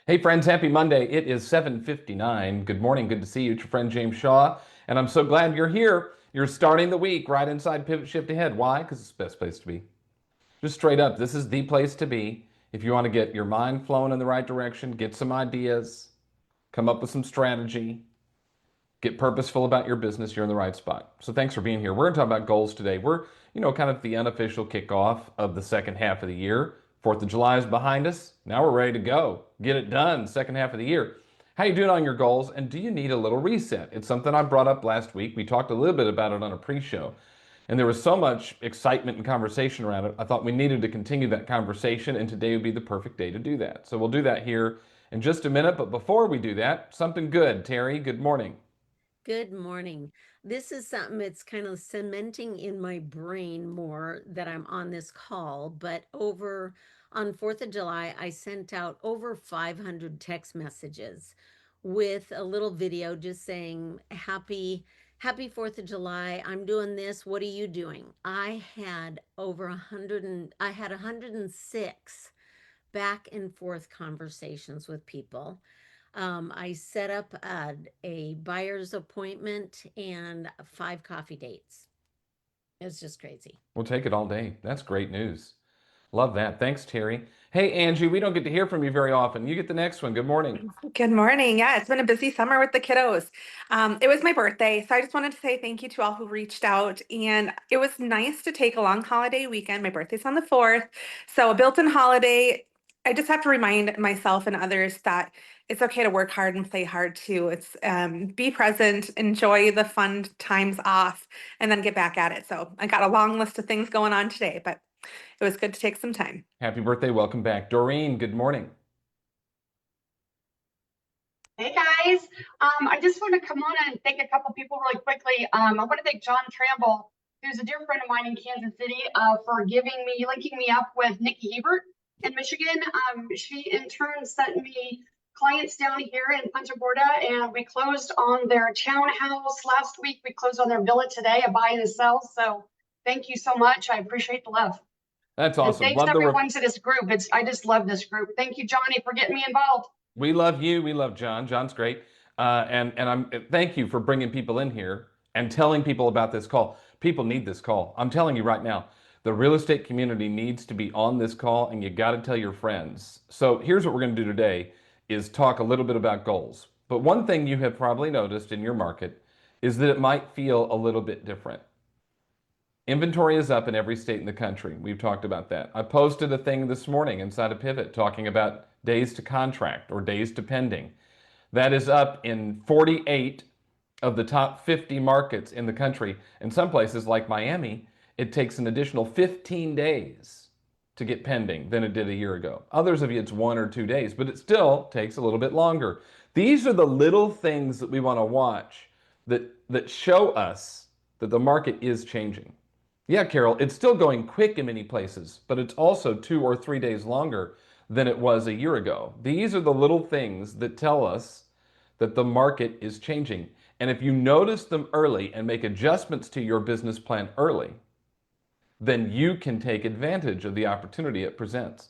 Hey friends, happy Monday. It is 7:59. Good morning. Good to see you. It's your friend James Shaw, and I'm so glad you're here. You're starting the week right inside Pivot Shift Ahead. Why? Because it's the best place to be. Just straight up, this is the place to be if you want to get your mind flowing in the right direction, get some ideas, come up with some strategy, get purposeful about your business. You're in the right spot. So thanks for being here. We're going to talk about goals today. We're, kind of the unofficial kickoff of the second half of the year. 4th of July is behind us. Now we're ready to go. Get it done, second half of the year. How you doing on your goals? And do you need a little reset? It's something I brought up last week. We talked a little bit about it on a pre-show. And there was so much excitement and conversation around it. I thought we needed to continue that conversation, and today would be the perfect day to do that. So we'll do that here in just a minute. But before we do that, something good. Terry, good morning. Good morning. This is something that's kind of cementing in my brain more that I'm on this call. But over on 4th of July, I sent out over 500 text messages with a little video just saying, Happy 4th of July. I'm doing this. What are you doing? I had over 100 and I had 106 back and forth conversations with people. I set up a buyer's appointment and 5 coffee dates. It's just crazy. We'll take it all day. That's great news. Love that. Thanks, Terry. Hey, Angie, we don't get to hear from you very often. You get the next one. Good morning. Good morning. Yeah, it's been a busy summer with the kiddos. It was my birthday, so I just wanted to say thank you to all who reached out. And it was nice to take a long holiday weekend. My birthday's on the 4th, so a built-in holiday. I just have to remind myself and others that it's okay to work hard and play hard too. It's be present, enjoy the fun times off, and then get back at it. So I got a long list of things going on today, but it was good to take some time. Happy birthday. Welcome back. Doreen, good morning. Hey guys, I just want to come on and thank a couple people really quickly. I want to thank John Tramble, who's a dear friend of mine in Kansas City, for linking me up with Nikki Hebert in Michigan. She in turn sent me clients down here in Punta Gorda, and we closed on their townhouse last week. We closed on their villa today, a buy and a sell. So thank you so much. I appreciate the love. That's And awesome. thanks Love the everyone to this group. I just love this group. Thank you, Johnny, for getting me involved. We love you. We love John. John's great. And I'm thank you for bringing people in here and telling people about this call. People need this call. I'm telling you right now, the real estate community needs to be on this call, and you got to tell your friends. So here's what we're going to do today is talk a little bit about goals. But one thing you have probably noticed in your market is that it might feel a little bit different. Inventory is up in every state in the country. We've talked about that. I posted a thing this morning inside of Pivot talking about days to contract or days to pending. That is up in 48 of the top 50 markets in the country. In some places like Miami, it takes an additional 15 days to get pending than it did a year ago. Others of you, it's 1 or 2 days, but it still takes a little bit longer. These are the little things that we want to watch that show us that the market is changing. Yeah, Carol, it's still going quick in many places, but it's also 2 or 3 days longer than it was a year ago. These are the little things that tell us that the market is changing. And if you notice them early and make adjustments to your business plan early, then you can take advantage of the opportunity it presents.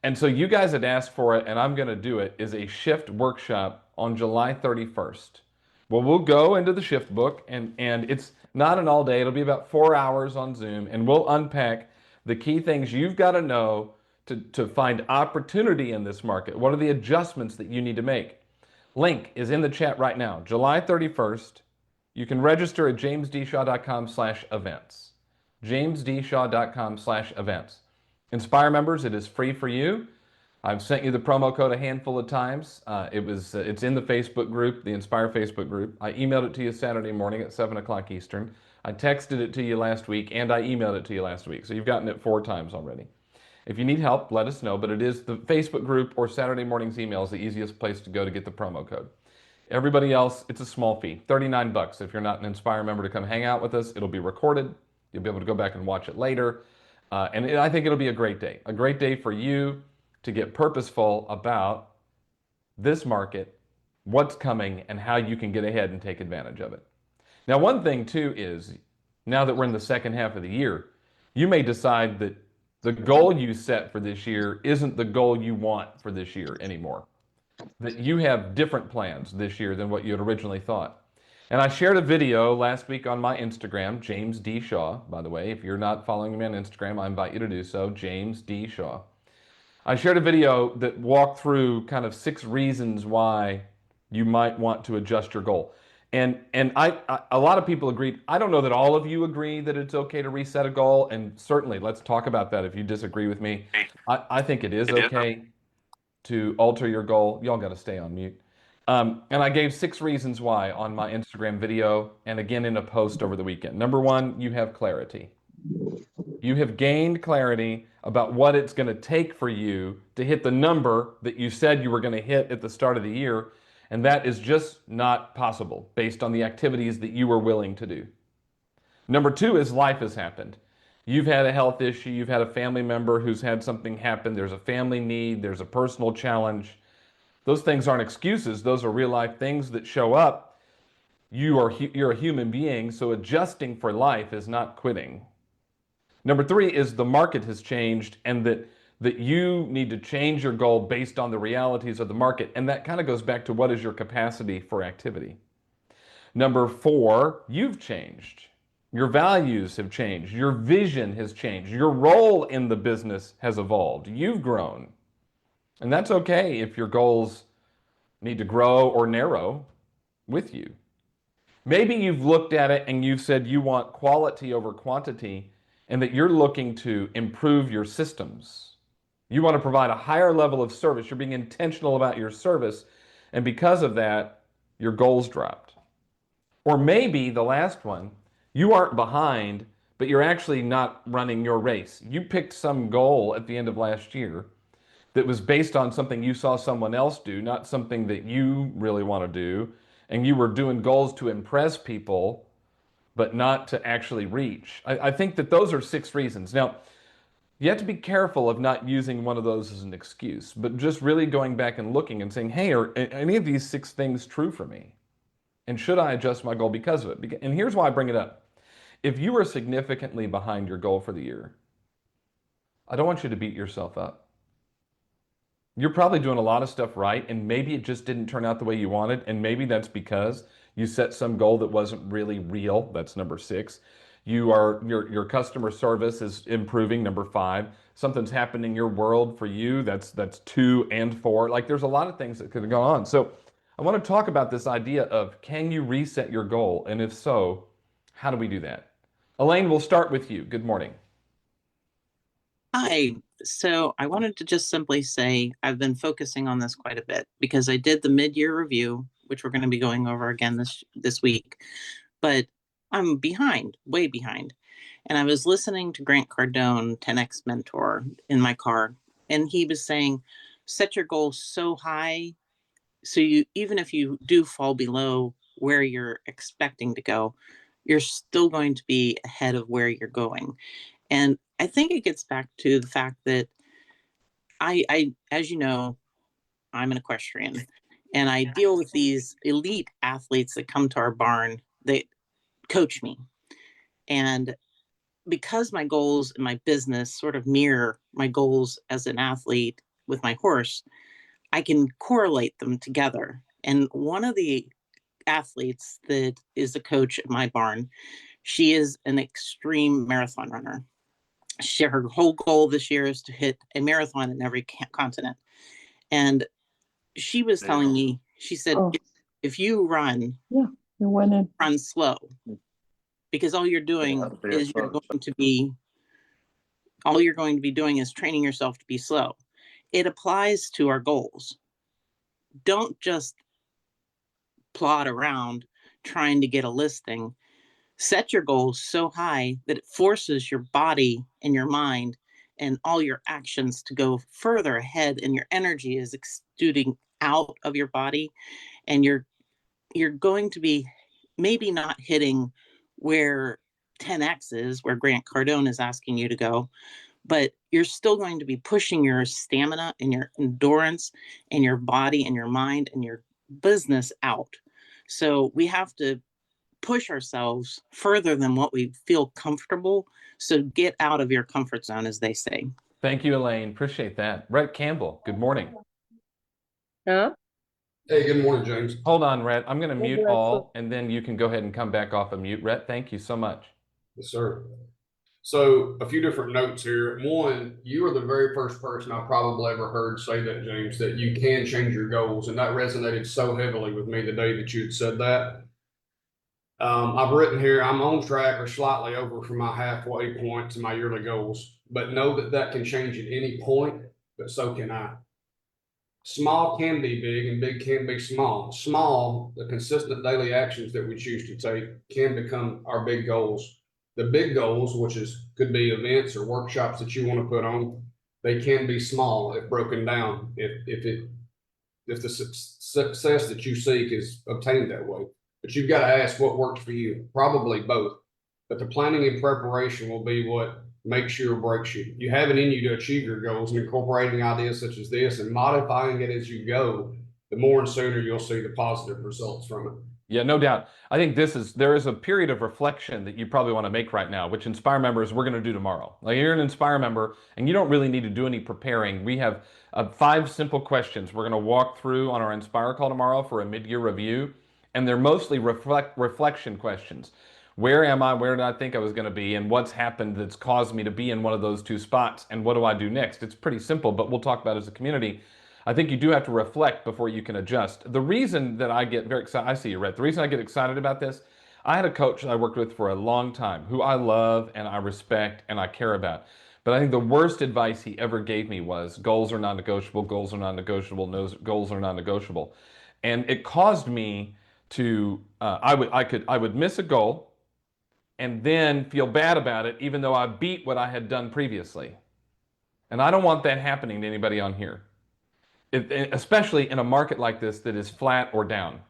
And so you guys had asked for it, and I'm going to do it, is a shift workshop on July 31st. Well, we'll go into the shift book, and it's not an all day. It'll be about 4 hours on Zoom, and we'll unpack the key things you've got to know to find opportunity in this market. What are the adjustments that you need to make? Link is in the chat right now, July 31st. You can register at jamesdshaw.com/events. jamesdshaw.com/events. Inspire members, it is free for you. I've sent you the promo code a handful of times. It's in the Facebook group, the Inspire Facebook group. I emailed it to you Saturday morning at 7 o'clock Eastern. I texted it to you last week, and I emailed it to you last week. So you've gotten it 4 times already. If you need help, let us know, but it is the Facebook group or Saturday morning's email is the easiest place to go to get the promo code. Everybody else, it's a small fee, 39 bucks. If you're not an Inspire member to come hang out with us, it'll be recorded. You'll be able to go back and watch it later. I think it'll be a great day for you to get purposeful about this market, what's coming, and how you can get ahead and take advantage of it. Now, one thing too is, now that we're in the second half of the year, you may decide that the goal you set for this year isn't the goal you want for this year anymore. that you have different plans this year than what you had originally thought. And I shared a video last week on my Instagram, James D. Shaw, by the way. If you're not following me on Instagram, I invite you to do so, James D. Shaw. I shared a video that walked through kind of 6 reasons why you might want to adjust your goal. And a lot of people agreed. I don't know that all of you agree that it's okay to reset a goal, and certainly let's talk about that if you disagree with me. I think it is okay to alter your goal. Y'all got to stay on mute. And I gave 6 reasons why on my Instagram video and again in a post over the weekend. Number 1, you have clarity. You have gained clarity about what it's going to take for you to hit the number that you said you were going to hit at the start of the year, and that is just not possible based on the activities that you were willing to do. Number 2 is life has happened. You've had a health issue, you've had a family member who's had something happen, there's a family need, there's a personal challenge. Those things aren't excuses, those are real life things that show up. You're a human being, so adjusting for life is not quitting. Number 3 is the market has changed and that you need to change your goal based on the realities of the market. And that kind of goes back to what is your capacity for activity. Number 4, you've changed. Your values have changed. Your vision has changed. Your role in the business has evolved. You've grown. And that's okay if your goals need to grow or narrow with you. Maybe you've looked at it and you've said you want quality over quantity and that you're looking to improve your systems. You want to provide a higher level of service. You're being intentional about your service. And because of that, your goals dropped. Or maybe the last one, you aren't behind, but you're actually not running your race. You picked some goal at the end of last year that was based on something you saw someone else do, not something that you really want to do. And you were doing goals to impress people, but not to actually reach. I think that those are 6 reasons. Now, you have to be careful of not using one of those as an excuse, but just really going back and looking and saying, hey, are any of these 6 things true for me? And should I adjust my goal because of it? And here's why I bring it up. If you are significantly behind your goal for the year, I don't want you to beat yourself up. You're probably doing a lot of stuff right, and maybe it just didn't turn out the way you wanted, and maybe that's because you set some goal that wasn't really real. That's number 6. Your customer service is improving, number 5. Something's happened in your world for you. That's 2 and 4. Like there's a lot of things that could go on. So I want to talk about this idea of can you reset your goal? And if so, how do we do that? Elaine, we'll start with you. Good morning. Hi. So I wanted to just simply say I've been focusing on this quite a bit because I did the mid-year review, which we're going to be going over again this week, but I'm behind, way behind. And I was listening to Grant Cardone, 10X Mentor, in my car, and he was saying, set your goals so high so you even if you do fall below where you're expecting to go, you're still going to be ahead of where you're going. And I think it gets back to the fact that as you know, I'm an equestrian and I deal with these elite athletes that come to our barn that coach me. And because my goals in my business sort of mirror my goals as an athlete with my horse, I can correlate them together. And one of the athletes that is a coach at my barn, she is an extreme marathon runner. Her whole goal this year is to hit a marathon in every continent. And she was telling me, she said, if you run, run slow, because all you're doing is all you're going to be doing is training yourself to be slow. It applies to our goals. Don't just plod around trying to get a listing. Set your goals so high that it forces your body and your mind and all your actions to go further ahead, and your energy is exuding out of your body, and you're going to be maybe not hitting where 10x is, where Grant Cardone is asking you to go, but you're still going to be pushing your stamina and your endurance and your body and your mind and your business out. So we have to push ourselves further than what we feel comfortable. So get out of your comfort zone, as they say. Thank you, Elaine. Appreciate that. Brett Campbell, good morning. Huh? Hey, good morning, James. Hold on, Rhett. I'm going to Hey, mute Brett. all, and then you can go ahead and come back off of mute. Rhett, thank you so much. Yes, sir. So a few different notes here. One, you are the very first person I probably ever heard say that, James, that you can change your goals. And that resonated so heavily with me the day that you had said that. I've written here, I'm on track or slightly over for my halfway point to my yearly goals, but know that that can change at any point, but so can I. Small can be big and big can be small. Small, the consistent daily actions that we choose to take can become our big goals. The big goals, which could be events or workshops that you want to put on, they can be small if broken down. If the success that you seek is obtained that way. But you've got to ask what works for you. Probably both. But the planning and preparation will be what makes you or breaks you. You have it in you to achieve your goals, and incorporating ideas such as this and modifying it as you go, the more and sooner you'll see the positive results from it. Yeah, no doubt. I think there is a period of reflection that you probably want to make right now, which Inspire members we're going to do tomorrow. Like, you're an Inspire member and you don't really need to do any preparing. We have 5 simple questions we're going to walk through on our Inspire call tomorrow for a mid-year review, and they're mostly reflection questions. Where am I? Where did I think I was going to be? And what's happened that's caused me to be in one of those 2 spots? And what do I do next? It's pretty simple, but we'll talk about it as a community. I think you do have to reflect before you can adjust. The reason that I get very excited, I see you, Rhett. The reason I get excited about this, I had a coach that I worked with for a long time who I love and I respect and I care about. But I think the worst advice he ever gave me was goals are non-negotiable, goals are non-negotiable, goals are non-negotiable. And it caused me to, I would miss a goal and then feel bad about it, even though I beat what I had done previously. And I don't want that happening to anybody on here, especially in a market like this that is flat or down.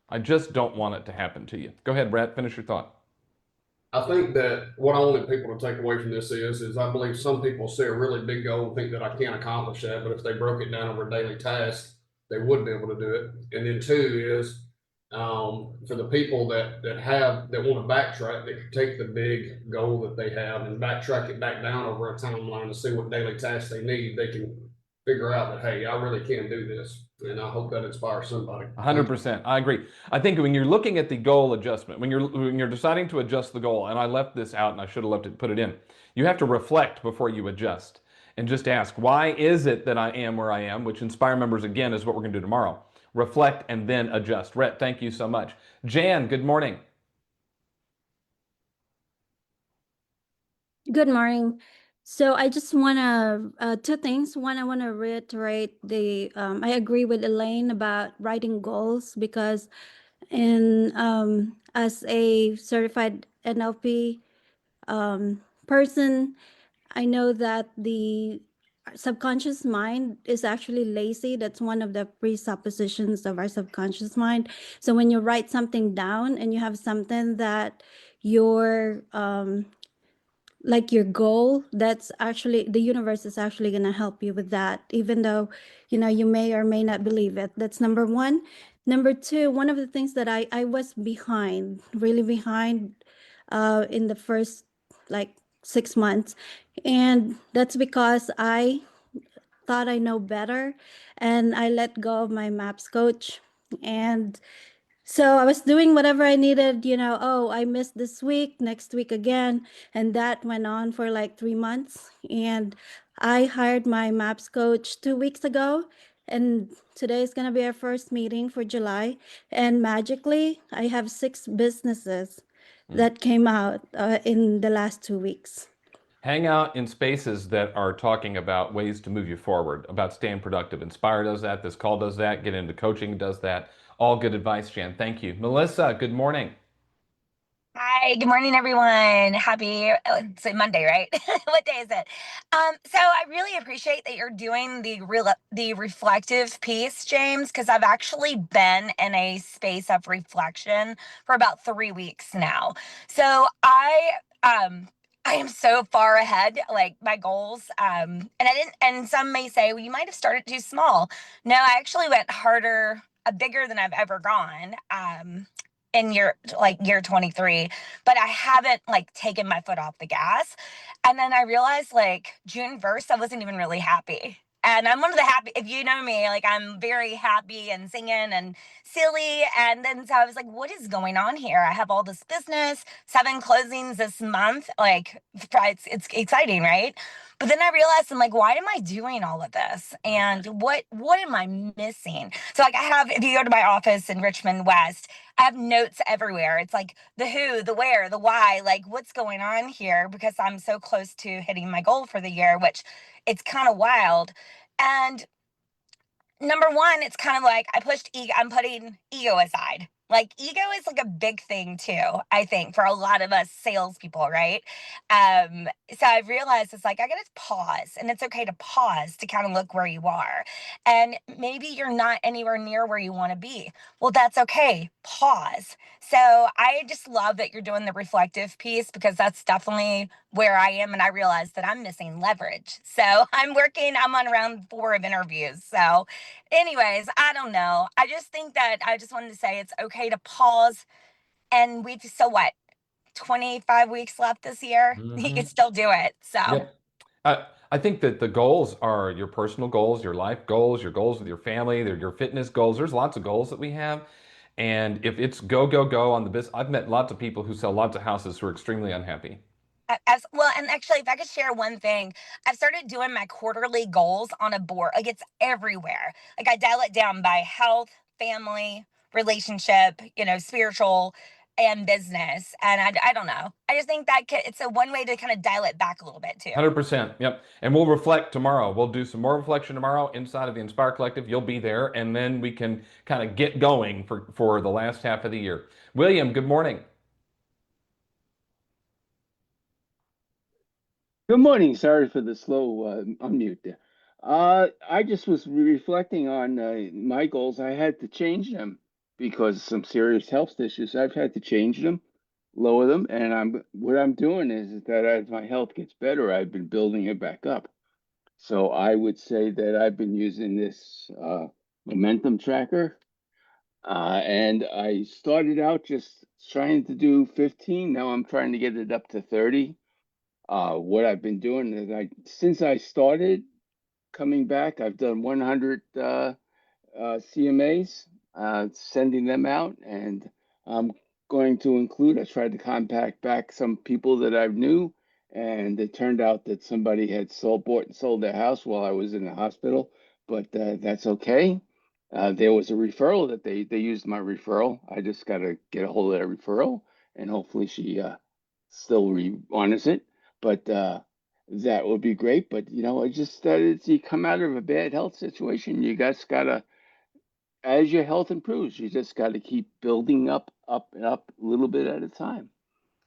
I just don't want it to happen to you. Go ahead, Brett, finish your thought. I think that what I wanted people to take away from this is I believe some people see a really big goal and think that I can't accomplish that, but if they broke it down over daily tasks, they would be able to do it. And then 2 is for the people that want to backtrack, they can take the big goal that they have and backtrack it back down over a timeline to see what daily tasks they need. They can figure out that, hey, I really can do this. And I hope that inspires somebody. 100%. I agree. I think when you're looking at the goal adjustment, when you're deciding to adjust the goal, and I left this out and I should have put it in, you have to reflect before you adjust and just ask, why is it that I am where I am? Which Inspire members, again, is what we're going to do tomorrow. Reflect and then adjust. Rhett, thank you so much. Jan, good morning. Good morning. So I just want to 2 things. One, I want to reiterate I agree with Elaine about writing goals, because as a certified NLP person, I know that the subconscious mind is actually lazy. That's one of the presuppositions of our subconscious mind. So when you write something down and you have something that you're like your goal, that's actually, the universe is actually going to help you with that, even though you may or may not believe it. That's number 1. Number 2, one of the things that I was behind, really behind, in the first like 6 months, and that's because I thought I know better, and I let go of my maps coach. And so I was doing whatever I needed, oh, I missed this week, next week again. And that went on for like 3 months. And I hired my MAPS coach 2 weeks ago. And today is going to be our first meeting for July. And magically, I have 6 businesses that came out in the last 2 weeks. Hang out in spaces that are talking about ways to move you forward, about staying productive. Inspire does that. This call does that. Get into coaching does that. All good advice, Jan. Thank you. Melissa, good morning. Hi, good morning, everyone. Happy, it's a Monday, right? What day is it? So I really appreciate that you're doing the reflective piece, James, because I've actually been in a space of reflection for about 3 weeks now. So I am so far ahead, like my goals. And some may say, well, you might have started too small. No, I actually went harder, bigger than I've ever gone. In year 23, but I haven't taken my foot off the gas. And then I realized June 1st, I wasn't even really happy. And I'm one of the happy, if you know me, like I'm very happy and singing and silly. And then so I was like, what is going on here? I have all this business, 7 closings this month. Like it's exciting, right? But then I realized I'm like, why am I doing all of this? And what am I missing? So like I have, if you go to my office in Richmond West, I have notes everywhere. It's like the who, the where, the why, like what's going on here because I'm so close to hitting my goal for the year, which it's kind of wild. And number one, it's kind of like I pushed ego, I'm putting ego aside. Like ego is like a big thing too, I think, for a lot of us salespeople, right? So I've realized it's like I gotta pause, and it's okay to pause to kind of look where you are. And maybe you're not anywhere near where you want to be. Well, that's okay. Pause. So I just love that you're doing the reflective piece because that's definitely where I am. And I realize that I'm missing leverage. So I'm on round 4 of interviews. So anyways, I don't know. I just think that I just wanted to say it's okay to pause. And so what? 25 weeks left this year. You can still do it. So Yep. I think that the goals are your personal goals, your life goals, your goals with your family, they're your fitness goals. There's lots of goals that we have. And if it's go, go, go on the business, I've met lots of people who sell lots of houses who are extremely unhappy. as well, and actually, if I could share one thing, I've started doing my quarterly goals on a board. Like it's everywhere. Like I dial it down by health, family, relationship, spiritual, and business. And I don't know. I just think that it's a one way to kind of dial it back a little bit too. 100%. Yep. And we'll reflect tomorrow. We'll do some more reflection tomorrow inside of the Inspire Collective. You'll be there, and then we can kind of get going for the last half of the year. William, good morning. Good morning. Sorry for the slow unmute there. I just was reflecting on my goals. I had to change them because of some serious health issues. I've had to change them, lower them, and what I'm doing is that as my health gets better, I've been building it back up. So I would say that I've been using this momentum tracker, and I started out just trying to do 15. Now I'm trying to get it up to 30. What I've been doing is since I started coming back, I've done 100 CMAs, sending them out, and I'm going to include. I tried to contact back some people that I knew, and it turned out that somebody had bought and sold their house while I was in the hospital, but that's okay. There was a referral that they used my referral. I just got to get a hold of that referral, and hopefully she still honors it. But that would be great. But I just started you come out of a bad health situation. You guys gotta, as your health improves, you just gotta keep building up, and up, a little bit at a time.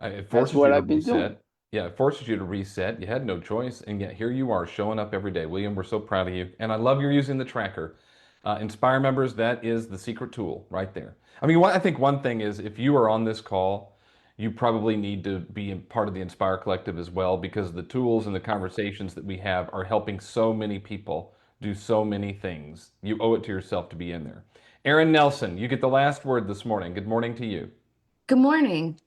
It That's forces what you to I've been doing. reset. Yeah, it forces you to reset. You had no choice, and yet here you are showing up every day. William, we're so proud of you. And I love you're using the tracker. Inspire members, that is the secret tool right there. I mean, I think one thing is if you are on this call, you probably need to be part of the Inspire Collective as well because the tools and the conversations that we have are helping so many people do so many things. You owe it to yourself to be in there. Aaron Nelson, you get the last word this morning. Good morning to you. Good morning.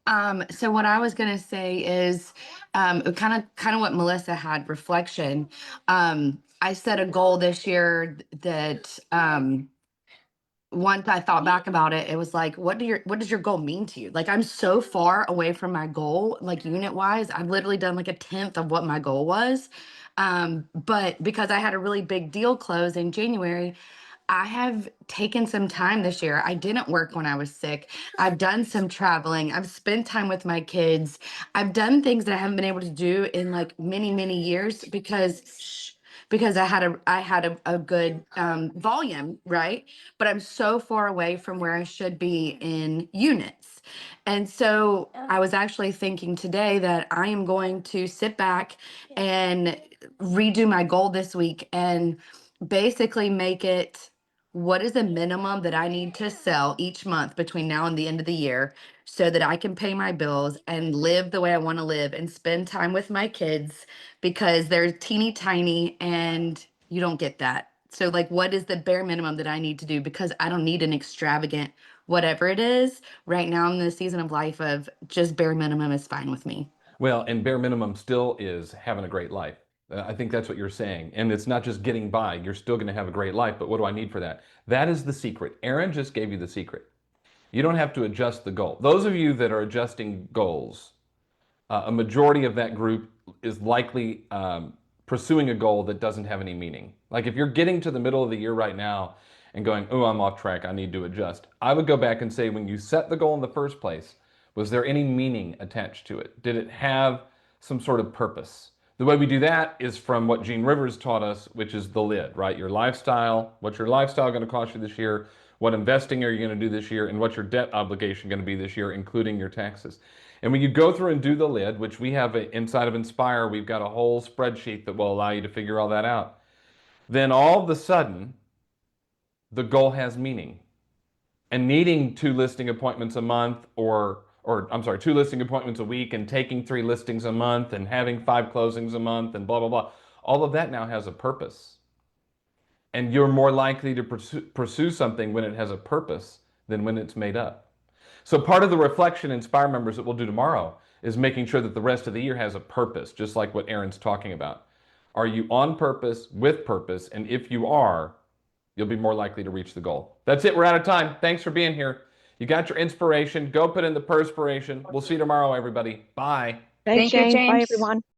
So what I was gonna say is kind of what Melissa had, reflection. I set a goal this year that once I thought back about it, it was like, what does your goal mean to you? Like I'm so far away from my goal, like unit wise, I've literally done like a tenth of what my goal was. But because I had a really big deal close in January, I have taken some time this year. I didn't work when I was sick. I've done some traveling. I've spent time with my kids. I've done things that I haven't been able to do in like many, many years because I had a good volume, right? But I'm so far away from where I should be in units. And so I was actually thinking today that I am going to sit back and redo my goal this week and basically make it, what is the minimum that I need to sell each month between now and the end of the year so that I can pay my bills and live the way I want to live and spend time with my kids because they're teeny tiny and you don't get that. So like what is the bare minimum that I need to do because I don't need an extravagant whatever it is. Right now I'm in the season of life of just bare minimum is fine with me. Well, and bare minimum still is having a great life. I think that's what you're saying. And it's not just getting by. You're still going to have a great life, but what do I need for that? That is the secret. Aaron just gave you the secret. You don't have to adjust the goal. Those of you that are adjusting goals, a majority of that group is likely pursuing a goal that doesn't have any meaning. Like if you're getting to the middle of the year right now and going, oh, I'm off track, I need to adjust. I would go back and say, when you set the goal in the first place, was there any meaning attached to it? Did it have some sort of purpose? The way we do that is from what Gene Rivers taught us, which is the lid, right? Your lifestyle, what's your lifestyle going to cost you this year? What investing are you going to do this year? And what's your debt obligation going to be this year, including your taxes? And when you go through and do the lid, which we have inside of Inspire, we've got a whole spreadsheet that will allow you to figure all that out. Then all of a sudden, the goal has meaning. And needing 2 listing appointments a month or I'm sorry, 2 listing appointments a week and taking 3 listings a month and having 5 closings a month and blah, blah, blah. All of that now has a purpose. And you're more likely to pursue something when it has a purpose than when it's made up. So part of the reflection Inspire members that we'll do tomorrow is making sure that the rest of the year has a purpose, just like what Aaron's talking about. Are you on purpose, with purpose? And if you are, you'll be more likely to reach the goal. That's it. We're out of time. Thanks for being here. You got your inspiration. Go put in the perspiration. We'll see you tomorrow, everybody. Bye. Thanks, Thank you, James. Bye, James. everyone.